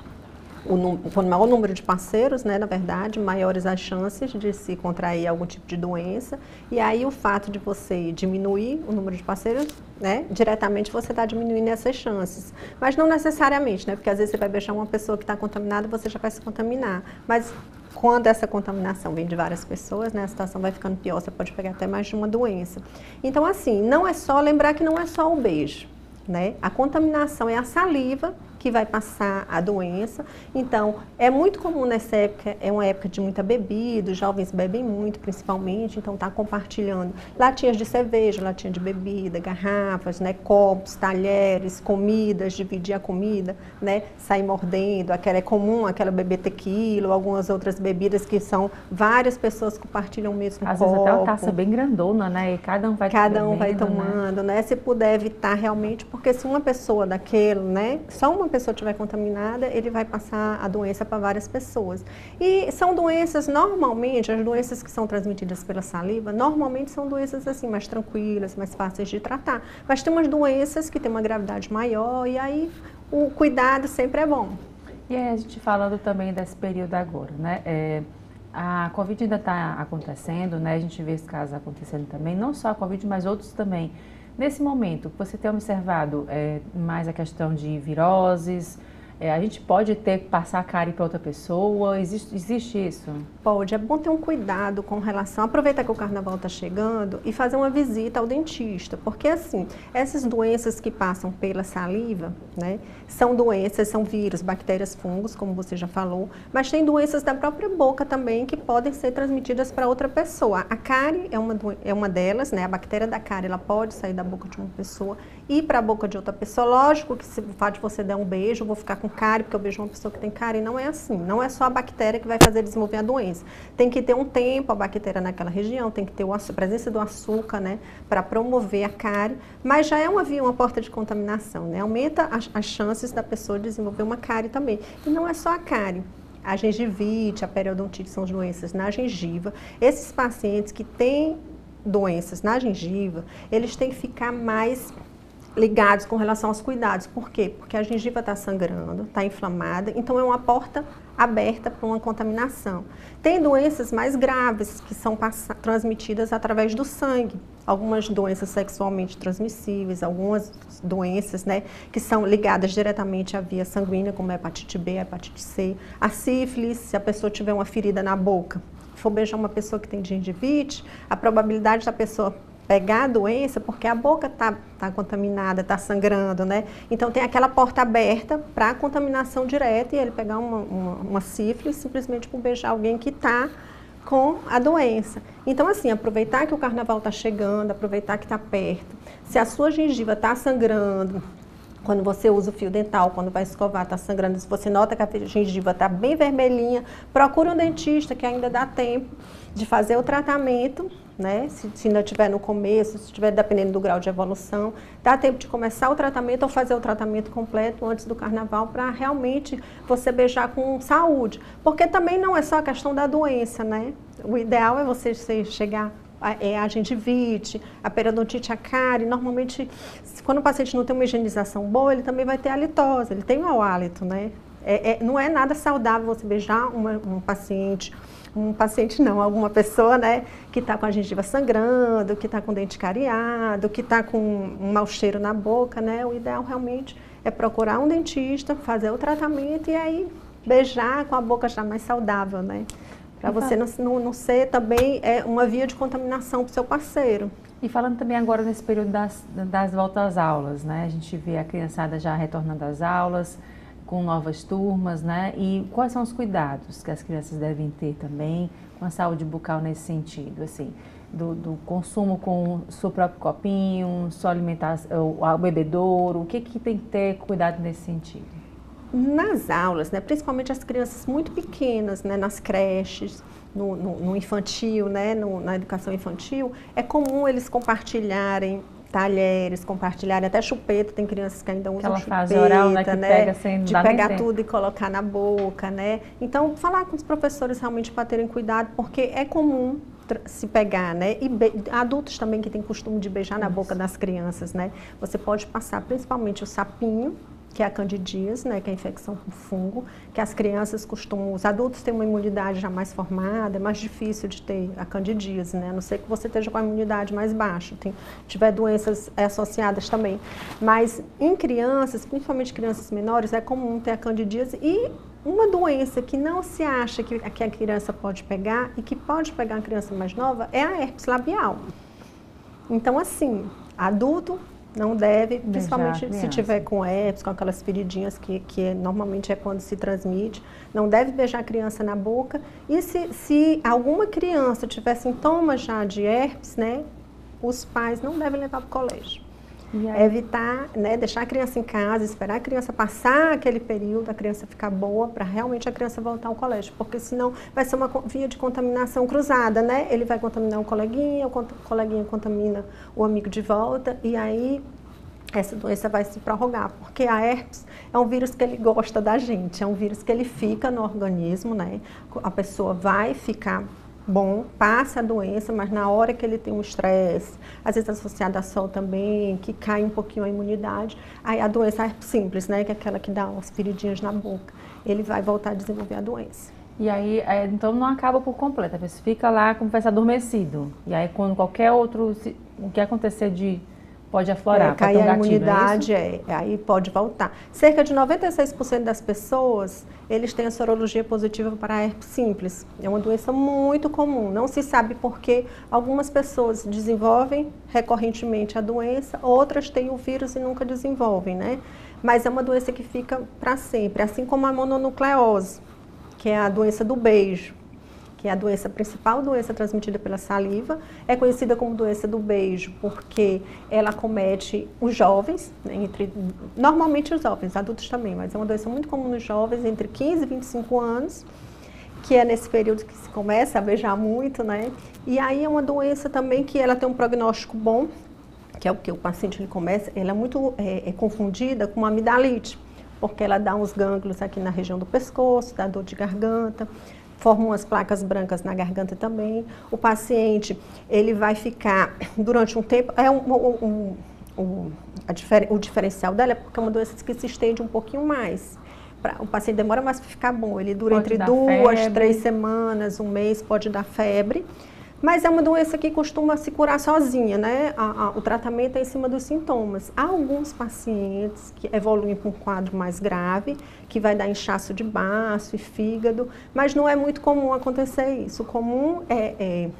Quanto maior o número de parceiros, né, na verdade, maiores as chances de se contrair algum tipo de doença. E aí o fato de você diminuir o número de parceiros, né, diretamente você está diminuindo essas chances. Mas não necessariamente, né, porque às vezes você vai beijar uma pessoa que está contaminada, você já vai se contaminar. Mas quando essa contaminação vem de várias pessoas, né, a situação vai ficando pior, você pode pegar até mais de uma doença. Então, assim, não é só, lembrar que não é só o beijo, né? A contaminação é a saliva que vai passar a doença. Então, é muito comum nessa época, é uma época de muita bebida, os jovens bebem muito, principalmente, então tá compartilhando latinhas de cerveja, latinha de bebida, garrafas, né, copos, talheres, comidas, dividir a comida, né, sair mordendo, aquela é comum, aquela beber tequila, ou algumas outras bebidas que são várias pessoas compartilham o mesmo copo. Às vezes até uma taça bem grandona, né, e cada um vai tomando, né, se puder evitar realmente, porque se uma pessoa daquele, né, só uma pessoa estiver contaminada, ele vai passar a doença para várias pessoas. E são doenças, normalmente, as doenças que são transmitidas pela saliva, normalmente são doenças assim, mais tranquilas, mais fáceis de tratar. Mas tem umas doenças que têm uma gravidade maior e aí o cuidado sempre é bom. E aí a gente falando também desse período agora, né? A Covid ainda está acontecendo, né? A gente vê esses casos acontecendo também, não só a Covid, mas outros também. Nesse momento, você tem observado mais a questão de viroses, a gente pode ter que passar a cárie para outra pessoa? Existe isso? Pode. É bom ter um cuidado com relação... Aproveitar que o carnaval está chegando e fazer uma visita ao dentista. Porque, assim, essas doenças que passam pela saliva, né, são doenças, são vírus, bactérias, fungos, como você já falou, mas tem doenças da própria boca também que podem ser transmitidas para outra pessoa. A cárie é uma delas, né? A bactéria da cárie, ela pode sair da boca de uma pessoa e ir para a boca de outra pessoa. Lógico que se o fato de você der um beijo, eu vou ficar com cárie, porque eu beijo uma pessoa que tem cárie, não é assim. Não é só a bactéria que vai fazer desenvolver a doença. Tem que ter um tempo a bactéria naquela região, tem que ter a presença do açúcar, né, para promover a cárie, mas já é uma porta de contaminação, né? Aumenta as chances da pessoa desenvolver uma cárie também. E não é só a cárie. A gengivite, a periodontite são as doenças na gengiva. Esses pacientes que têm doenças na gengiva, eles têm que ficar mais ligados com relação aos cuidados. Por quê? Porque a gengiva está sangrando, está inflamada, então é uma porta aberta para uma contaminação. Tem doenças mais graves que são transmitidas através do sangue. Algumas doenças sexualmente transmissíveis, algumas doenças, né, que são ligadas diretamente à via sanguínea, como a hepatite B, a hepatite C, a sífilis, se a pessoa tiver uma ferida na boca, for beijar uma pessoa que tem gengivite, a probabilidade da pessoa pegar a doença, porque a boca está contaminada, está sangrando, né? Então tem aquela porta aberta para a contaminação direta e ele pegar uma sífilis simplesmente por beijar alguém que está com a doença. Então, assim, aproveitar que o carnaval está chegando, aproveitar que está perto. Se a sua gengiva está sangrando, quando você usa o fio dental, quando vai escovar, está sangrando, se você nota que a gengiva está bem vermelhinha, procure um dentista, que ainda dá tempo de fazer o tratamento, né? Se ainda estiver no começo, se estiver dependendo do grau de evolução, dá tempo de começar o tratamento ou fazer o tratamento completo antes do carnaval para realmente você beijar com saúde. Porque também não é só a questão da doença, né? O ideal é você chegar a gengivite, a periodontite, a cárie. Normalmente, quando o paciente não tem uma higienização boa, ele também vai ter halitose, ele tem mau hálito, né? Não é nada saudável você beijar alguma pessoa, né, que está com a gengiva sangrando, que está com o dente cariado, que está com um mau cheiro na boca, né? O ideal realmente é procurar um dentista, fazer o tratamento e aí beijar com a boca já mais saudável, né? Para você não ser também uma via de contaminação para o seu parceiro. E falando também agora nesse período das voltas às aulas, né? A gente vê a criançada já retornando às aulas, com novas turmas, né? E quais são os cuidados que as crianças devem ter também com a saúde bucal nesse sentido, assim, do consumo com o seu próprio copinho, sua alimentação, o bebedouro, o que tem que ter cuidado nesse sentido? Nas aulas, né, principalmente as crianças muito pequenas, né, nas creches, no infantil, né, na educação infantil, é comum eles compartilharem talheres, compartilharem até chupeta, tem crianças que ainda usam chupeta, fase oral, né, que pega sem de pegar tudo e colocar na boca, né? Então, falar com os professores realmente para terem cuidado, porque é comum se pegar, né? E adultos também que têm costume de beijar na boca das crianças, né? Você pode passar principalmente o sapinho, que é a candidíase, né, que é a infecção por fungo, que as crianças os adultos têm uma imunidade já mais formada, é mais difícil de ter a candidíase, né, a não ser que você esteja com a imunidade mais baixa, tiver doenças associadas também. Mas em crianças, principalmente crianças menores, é comum ter a candidíase e uma doença que não se acha que a criança pode pegar e que pode pegar a criança mais nova é a herpes labial. Então, assim, adulto não deve, principalmente se tiver com herpes, com aquelas feridinhas que normalmente é quando se transmite, não deve beijar a criança na boca. E se alguma criança tiver sintomas já de herpes, né, os pais não devem levar para o colégio. Evitar, né, deixar a criança em casa, esperar a criança passar aquele período, a criança ficar boa, para realmente a criança voltar ao colégio, porque senão vai ser uma via de contaminação cruzada, né? Ele vai contaminar o coleguinha contamina o amigo de volta, e aí essa doença vai se prorrogar, porque a herpes é um vírus que ele gosta da gente, é um vírus que ele fica no organismo, né? A pessoa vai ficar bom, passa a doença, mas na hora que ele tem um estresse, às vezes associado a sol também, que cai um pouquinho a imunidade, aí a doença é simples, né, que é aquela que dá umas feridinhas na boca, ele vai voltar a desenvolver a doença. E aí, então não acaba por completo, a pessoa fica lá como se fosse adormecido, e aí quando qualquer outro, o que acontecer de pode aflorar, cair pode ter a um gatilho, imunidade, aí pode voltar. Cerca de 96% das pessoas, eles têm a sorologia positiva para a herpes simples. É uma doença muito comum, não se sabe por que algumas pessoas desenvolvem recorrentemente a doença, outras têm o vírus e nunca desenvolvem, né? Mas é uma doença que fica para sempre, assim como a mononucleose, que é a doença do beijo, que é a doença principal, doença transmitida pela saliva, é conhecida como doença do beijo, porque ela acomete os jovens, né, normalmente os jovens, adultos também, mas é uma doença muito comum nos jovens, entre 15 e 25 anos, que é nesse período que se começa a beijar muito, né? E aí é uma doença também que ela tem um prognóstico bom, que é o que o paciente ele começa, ela é muito confundida com uma amidalite, porque ela dá uns gânglios aqui na região do pescoço, dá dor de garganta, forma umas placas brancas na garganta também. O paciente, ele vai ficar durante um tempo, o diferencial dela é porque é uma doença que se estende um pouquinho mais. O paciente demora mais para ficar bom, ele dura entre 2, 3 semanas, um mês, pode dar febre. Mas é uma doença que costuma se curar sozinha, né? O tratamento é em cima dos sintomas. Há alguns pacientes que evoluem para um quadro mais grave, que vai dar inchaço de baço e fígado, mas não é muito comum acontecer isso. O comum é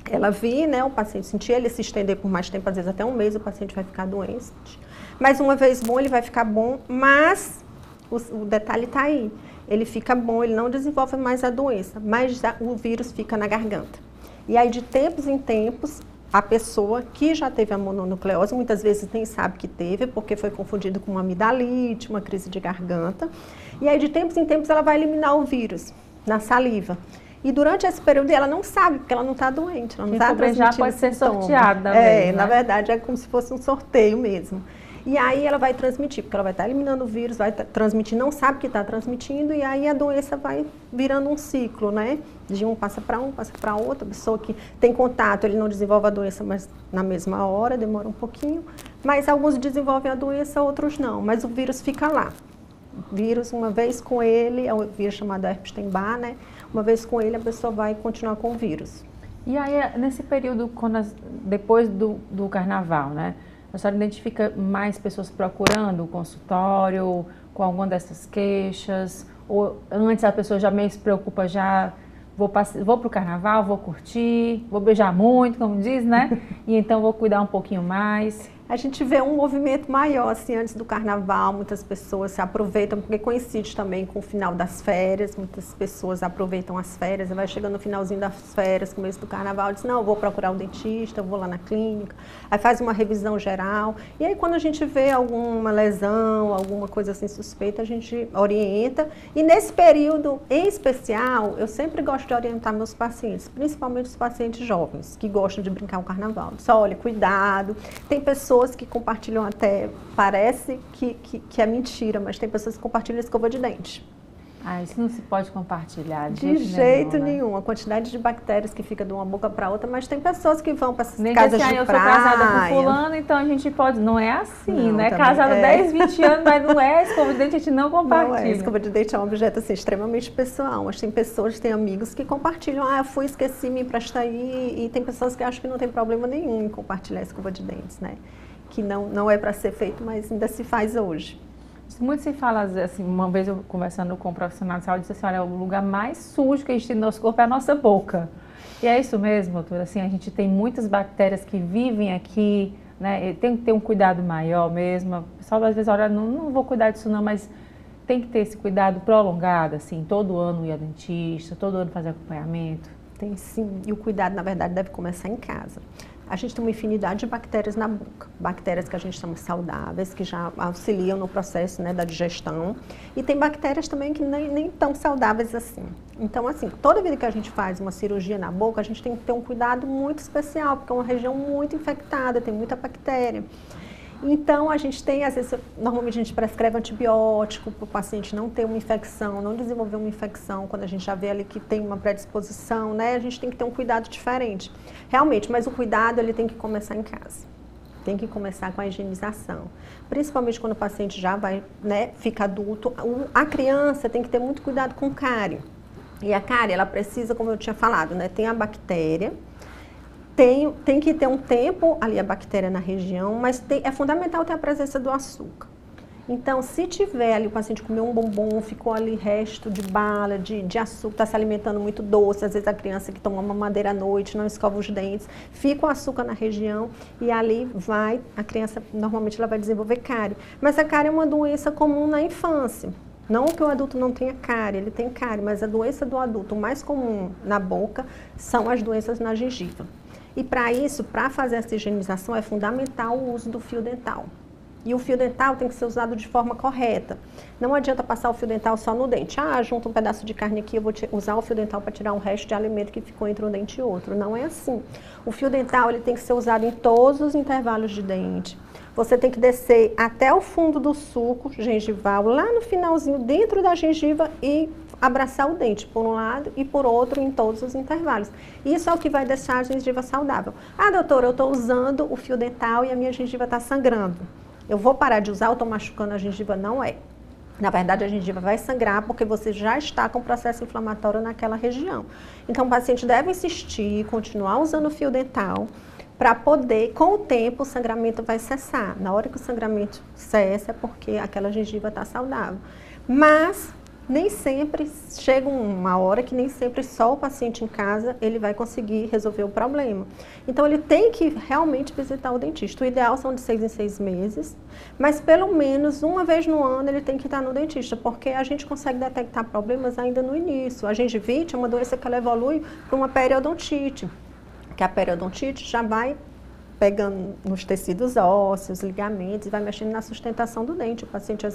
ela vir, né, o paciente sentir ele se estender por mais tempo, às vezes até um mês o paciente vai ficar doente. Mas uma vez bom, ele vai ficar bom, mas o detalhe está aí. Ele fica bom, ele não desenvolve mais a doença, mas o vírus fica na garganta. E aí, de tempos em tempos, a pessoa que já teve a mononucleose, muitas vezes nem sabe que teve, porque foi confundido com uma amidalite, uma crise de garganta. E aí, de tempos em tempos, ela vai eliminar o vírus na saliva. E durante esse período, ela não sabe, porque ela não está doente, ela não está transmitindo já pode ser sorteada mesmo, né? Na verdade, é como se fosse um sorteio mesmo. E aí ela vai transmitir, porque ela vai estar eliminando o vírus, vai transmitir, não sabe que está transmitindo, e aí a doença vai virando um ciclo, né? De um passa para outra, a pessoa que tem contato, ele não desenvolve a doença, mas na mesma hora, demora um pouquinho. Mas alguns desenvolvem a doença, outros não, mas o vírus fica lá. O vírus, uma vez com ele, é o vírus chamado Epstein-Barr, né? Uma vez com ele, a pessoa vai continuar com o vírus. E aí, nesse período, depois do carnaval, né? A senhora identifica mais pessoas procurando o consultório com alguma dessas queixas? Ou antes a pessoa já meio se preocupa, já vou para o carnaval, vou curtir, vou beijar muito, como diz, né? E então vou cuidar um pouquinho mais. A gente vê um movimento maior, assim, antes do carnaval, muitas pessoas se aproveitam, porque coincide também com o final das férias, muitas pessoas aproveitam as férias, vai chegando no finalzinho das férias, começo do carnaval, diz, não, eu vou procurar o dentista, eu vou lá na clínica, aí faz uma revisão geral, e aí quando a gente vê alguma lesão, alguma coisa assim suspeita, a gente orienta, e nesse período em especial, eu sempre gosto de orientar meus pacientes, principalmente os pacientes jovens, que gostam de brincar o carnaval, diz, olha, cuidado, tem pessoas que compartilham até, parece que é mentira, mas tem pessoas que compartilham escova de dente. Ah, isso não se pode compartilhar de jeito nenhum. A quantidade de bactérias que fica de uma boca para outra, mas tem pessoas que vão para essas casas de praia. Eu sou casada com fulano, então a gente pode... Não é assim, não, né? Casada 10, 20 anos, mas não é escova de dente, a gente não compartilha. Não é. Escova de dente é um objeto assim, extremamente pessoal, mas tem pessoas, tem amigos que compartilham. Ah, eu fui, esqueci, me empresta aí. E tem pessoas que acham que não tem problema nenhum em compartilhar escova de dentes, né? Que não é para ser feito, mas ainda se faz hoje. Muito se fala, assim, uma vez eu conversando com um profissional de saúde, disse assim, olha, o lugar mais sujo que a gente tem no nosso corpo é a nossa boca. E é isso mesmo, doutora, assim, a gente tem muitas bactérias que vivem aqui, né, tem que ter um cuidado maior mesmo. O pessoal às vezes, olha, não vou cuidar disso não, mas tem que ter esse cuidado prolongado, assim, todo ano ir ao dentista, todo ano fazer acompanhamento. Tem sim, e o cuidado, na verdade, deve começar em casa. A gente tem uma infinidade de bactérias na boca, bactérias que a gente chama saudáveis, que já auxiliam no processo, né, da digestão, e tem bactérias também que nem tão saudáveis assim. Então, assim, toda vida que a gente faz uma cirurgia na boca, a gente tem que ter um cuidado muito especial, porque é uma região muito infectada, tem muita bactéria. Então, a gente tem, às vezes, normalmente a gente prescreve antibiótico para o paciente não ter uma infecção, não desenvolver uma infecção, quando a gente já vê ali que tem uma predisposição, né? A gente tem que ter um cuidado diferente. Realmente, mas o cuidado, ele tem que começar em casa. Tem que começar com a higienização. Principalmente quando o paciente já vai, né, fica adulto. A criança tem que ter muito cuidado com cárie. E a cárie, ela precisa, como eu tinha falado, né? Tem a bactéria, tem que ter um tempo ali a bactéria na região, mas é fundamental ter a presença do açúcar. Então, se tiver ali o paciente comeu um bombom, ficou ali resto de bala, de açúcar, está se alimentando muito doce, às vezes a criança que toma mamadeira à noite, não escova os dentes, fica o açúcar na região e ali a criança normalmente ela vai desenvolver cárie. Mas a cárie é uma doença comum na infância. Não que o adulto não tenha cárie, ele tem cárie, mas a doença do adulto mais comum na boca são as doenças na gengiva. E para isso, para fazer essa higienização, é fundamental o uso do fio dental. E o fio dental tem que ser usado de forma correta. Não adianta passar o fio dental só no dente. Junta um pedaço de carne aqui, eu vou usar o fio dental para tirar um resto de alimento que ficou entre um dente e outro. Não é assim. O fio dental ele tem que ser usado em todos os intervalos de dente. Você tem que descer até o fundo do sulco gengival, lá no finalzinho, dentro da gengiva e abraçar o dente, por um lado e por outro, em todos os intervalos. Isso é o que vai deixar a gengiva saudável. Doutora, eu estou usando o fio dental e a minha gengiva está sangrando. Eu vou parar de usar, eu estou machucando a gengiva? Não é. Na verdade, a gengiva vai sangrar porque você já está com processo inflamatório naquela região. Então, o paciente deve insistir, continuar usando o fio dental para poder, com o tempo, o sangramento vai cessar. Na hora que o sangramento cessa é porque aquela gengiva está saudável. Mas nem sempre, chega uma hora que nem sempre só o paciente em casa ele vai conseguir resolver o problema. Então ele tem que realmente visitar o dentista. O ideal são de 6 em 6 meses, mas pelo menos uma vez no ano ele tem que estar no dentista, porque a gente consegue detectar problemas ainda no início. A gengivite é uma doença que ela evolui para uma periodontite, que a periodontite já vai pegando nos tecidos ósseos, ligamentos, e vai mexendo na sustentação do dente. O paciente,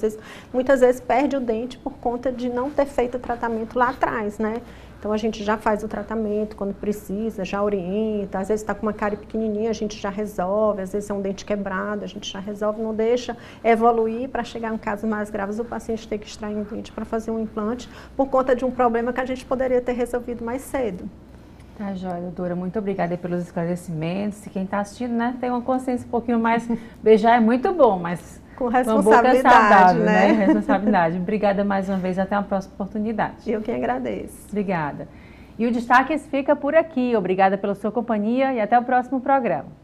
muitas vezes, perde o dente por conta de não ter feito o tratamento lá atrás, né? Então, a gente já faz o tratamento quando precisa, já orienta. Às vezes está com uma cárie pequenininha, a gente já resolve. Às vezes é um dente quebrado, a gente já resolve, não deixa evoluir para chegar em casos mais graves, o paciente ter que extrair um dente para fazer um implante por conta de um problema que a gente poderia ter resolvido mais cedo. Tá joia, doutora. Muito obrigada pelos esclarecimentos. Quem está assistindo, né, tem uma consciência um pouquinho mais... Beijar é muito bom, mas com responsabilidade, uma boca saudável, né? Responsabilidade. Obrigada mais uma vez. Até uma próxima oportunidade. Eu que agradeço. Obrigada. E o Destaques fica por aqui. Obrigada pela sua companhia e até o próximo programa.